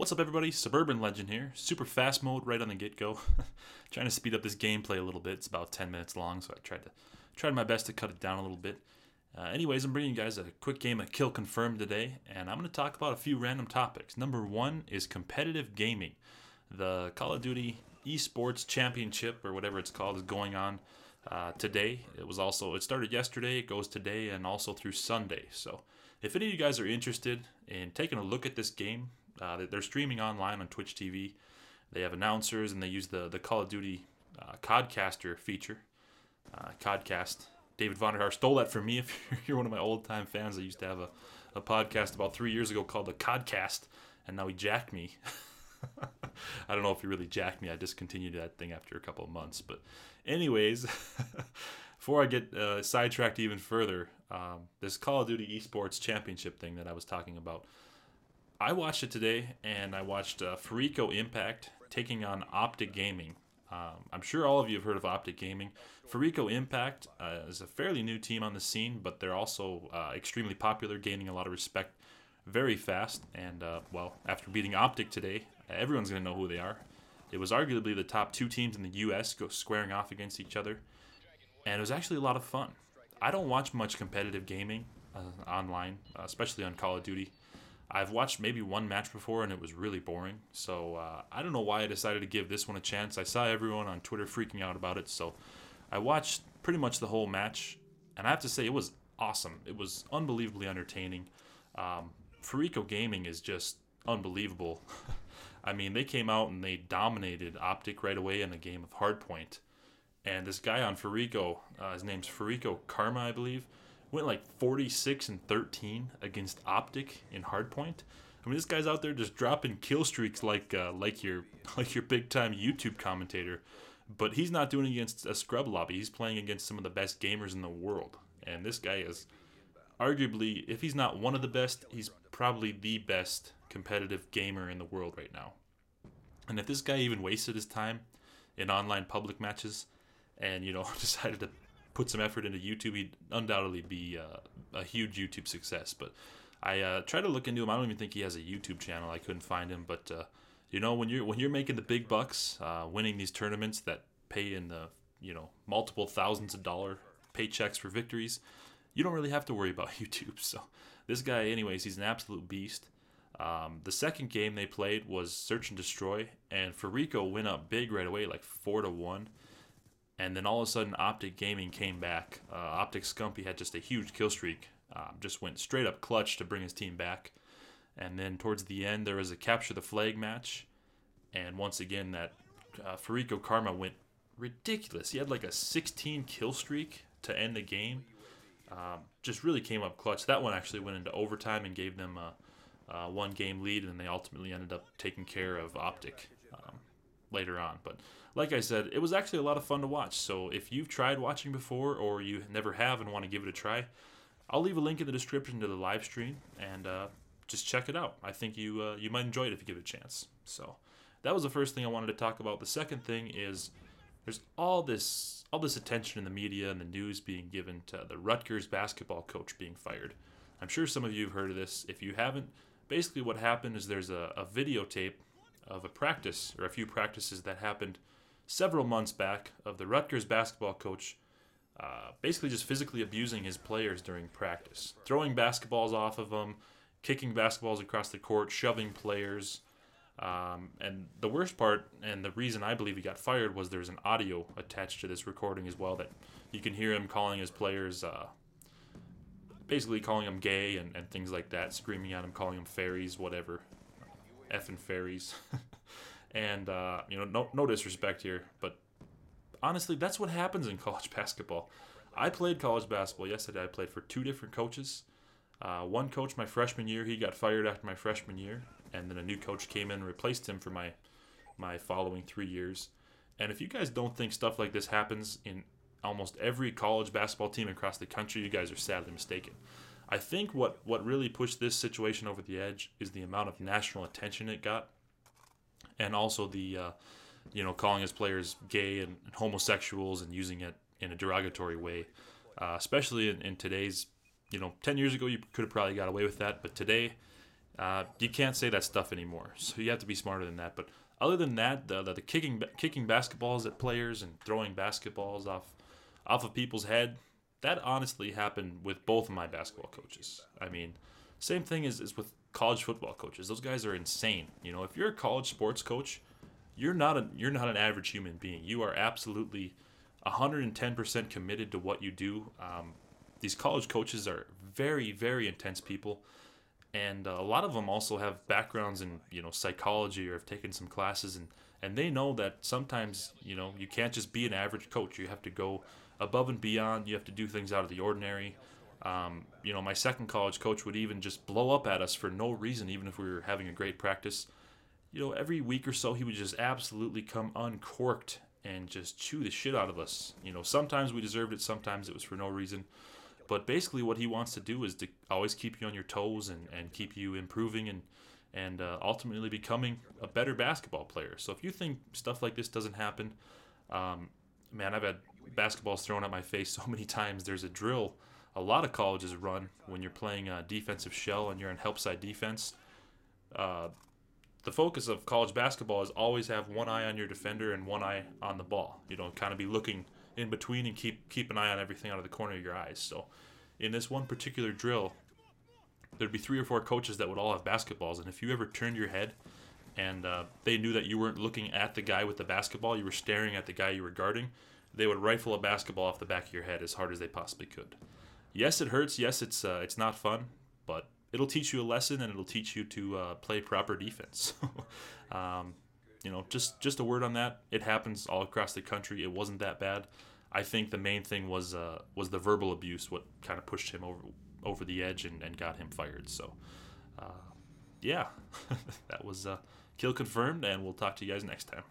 What's up, everybody? Suburban Legend here. Super fast mode right on the get-go. Trying to speed up this gameplay a little bit. It's about 10 minutes long, so I tried my best to cut it down a little bit. Anyways, I'm bringing you guys a quick game of Kill Confirmed today, and I'm going to talk about a few random topics. Number one is competitive gaming. The Call of Duty Esports Championship, or whatever it's called, is going on today. It started yesterday, it goes today, and also through Sunday. So if any of you guys are interested in taking a look at this game, they're streaming online on Twitch TV. They have announcers, and they use the Call of Duty CODcaster feature. CODcast. David Vonderhaar stole that from me. If you're one of my old-time fans, I used to have a podcast about 3 years ago called the CODcast, and now he jacked me. I don't know if he really jacked me. I discontinued that thing after a couple of months. But anyways, before I get sidetracked even further, this Call of Duty Esports Championship thing that I was talking about, I watched it today, and I watched Farico Impact taking on Optic Gaming. I'm sure all of you have heard of Optic Gaming. Farico Impact is a fairly new team on the scene, but they're also extremely popular, gaining a lot of respect very fast. And, after beating Optic today, everyone's going to know who they are. It was arguably the top two teams in the U.S. squaring off against each other, and it was actually a lot of fun. I don't watch much competitive gaming online, especially on Call of Duty. I've watched maybe one match before, and it was really boring. So I don't know why I decided to give this one a chance. I saw everyone on Twitter freaking out about it, so I watched pretty much the whole match, and I have to say it was awesome. It was unbelievably entertaining. Farico Gaming is just unbelievable. I mean, they came out and they dominated Optic right away in a game of Hardpoint. And this guy on Farico, his name's Farico Karma, I believe, went like 46-13 against Optic in Hardpoint. I mean, this guy's out there just dropping kill streaks like your big time YouTube commentator, but he's not doing it against a scrub lobby. He's playing against some of the best gamers in the world, and this guy is arguably, if he's not one of the best, he's probably the best competitive gamer in the world right now. And if this guy even wasted his time in online public matches, and decided to put some effort into YouTube, he'd undoubtedly be a huge YouTube success. But I tried to look into him. I don't even think he has a YouTube channel. I couldn't find him. But when you're making the big bucks, winning these tournaments that pay in the multiple thousands of dollar paychecks for victories, you don't really have to worry about YouTube. So this guy, anyways, he's an absolute beast. The second game they played was Search and Destroy, and Farico went up big right away, like 4-1. And then all of a sudden, Optic Gaming came back. Optic Scumpy had just a huge kill streak. Just went straight up clutch to bring his team back. And then towards the end, there was a capture the flag match. And once again, that Farico Karma went ridiculous. He had like a 16 kill streak to end the game. Just really came up clutch. That one actually went into overtime and gave them a one-game lead, and they ultimately ended up taking care of Optic later on. But like I said, it was actually a lot of fun to watch. So if you've tried watching before, or you never have and want to give it a try, I'll leave a link in the description to the live stream, and just check it out. I think you might enjoy it if you give it a chance. So that was the first thing I wanted to talk about. The second thing is there's all this attention in the media and the news being given to the Rutgers basketball coach being fired. I'm sure some of you have heard of this. If you haven't, basically what happened is there's a videotape of a practice, or a few practices that happened several months back, of the Rutgers basketball coach basically just physically abusing his players during practice, throwing basketballs off of them, kicking basketballs across the court, shoving players. And the worst part, and the reason I believe he got fired, was there's an audio attached to this recording as well, that you can hear him calling his players, basically calling them gay and things like that, screaming at them, calling them fairies, whatever, effing fairies. And, no disrespect here, but honestly, that's what happens in college basketball. I played college basketball yesterday. I played for two different coaches. One coach my freshman year, he got fired after my freshman year, and then a new coach came in and replaced him for my following 3 years. And if you guys don't think stuff like this happens in almost every college basketball team across the country, you guys are sadly mistaken. I think what really pushed this situation over the edge is the amount of national attention it got, and also the calling his players gay and homosexuals and using it in a derogatory way, especially in today's, 10 years ago you could have probably got away with that, but today You can't say that stuff anymore. So you have to be smarter than that. But other than that, the kicking basketballs at players and throwing basketballs off of people's head, that honestly happened with both of my basketball coaches. I mean, same thing is with college football coaches. Those guys are insane. If you're a college sports coach, you're not an average human being. You are absolutely 110% committed to what you do. These college coaches are very, very intense people, and a lot of them also have backgrounds in psychology or have taken some classes, and they know that sometimes you can't just be an average coach. You have to go above and beyond. You have to do things out of the ordinary. My second college coach would even just blow up at us for no reason, even if we were having a great practice. Every week or so he would just absolutely come uncorked and just chew the shit out of us. Sometimes we deserved it, sometimes it was for no reason. But basically what he wants to do is to always keep you on your toes and keep you improving and ultimately becoming a better basketball player. So if you think stuff like this doesn't happen, man, I've had basketballs thrown at my face so many times. There's a drill a lot of colleges run when you're playing defensive shell and you're in help side defense. Uh, the focus of college basketball is always have one eye on your defender and one eye on the ball. Kind of be looking in between and keep an eye on everything out of the corner of your eyes. So in this one particular drill, there'd be 3 or 4 coaches that would all have basketballs, and if you ever turned your head and they knew that you weren't looking at the guy with the basketball, you were staring at the guy you were guarding, they would rifle a basketball off the back of your head as hard as they possibly could. Yes, it hurts. Yes, it's not fun, but it'll teach you a lesson and it'll teach you to play proper defense. Just a word on that. It happens all across the country. It wasn't that bad. I think the main thing was the verbal abuse, what kind of pushed him over the edge and got him fired. So, yeah, that was kill confirmed, and we'll talk to you guys next time.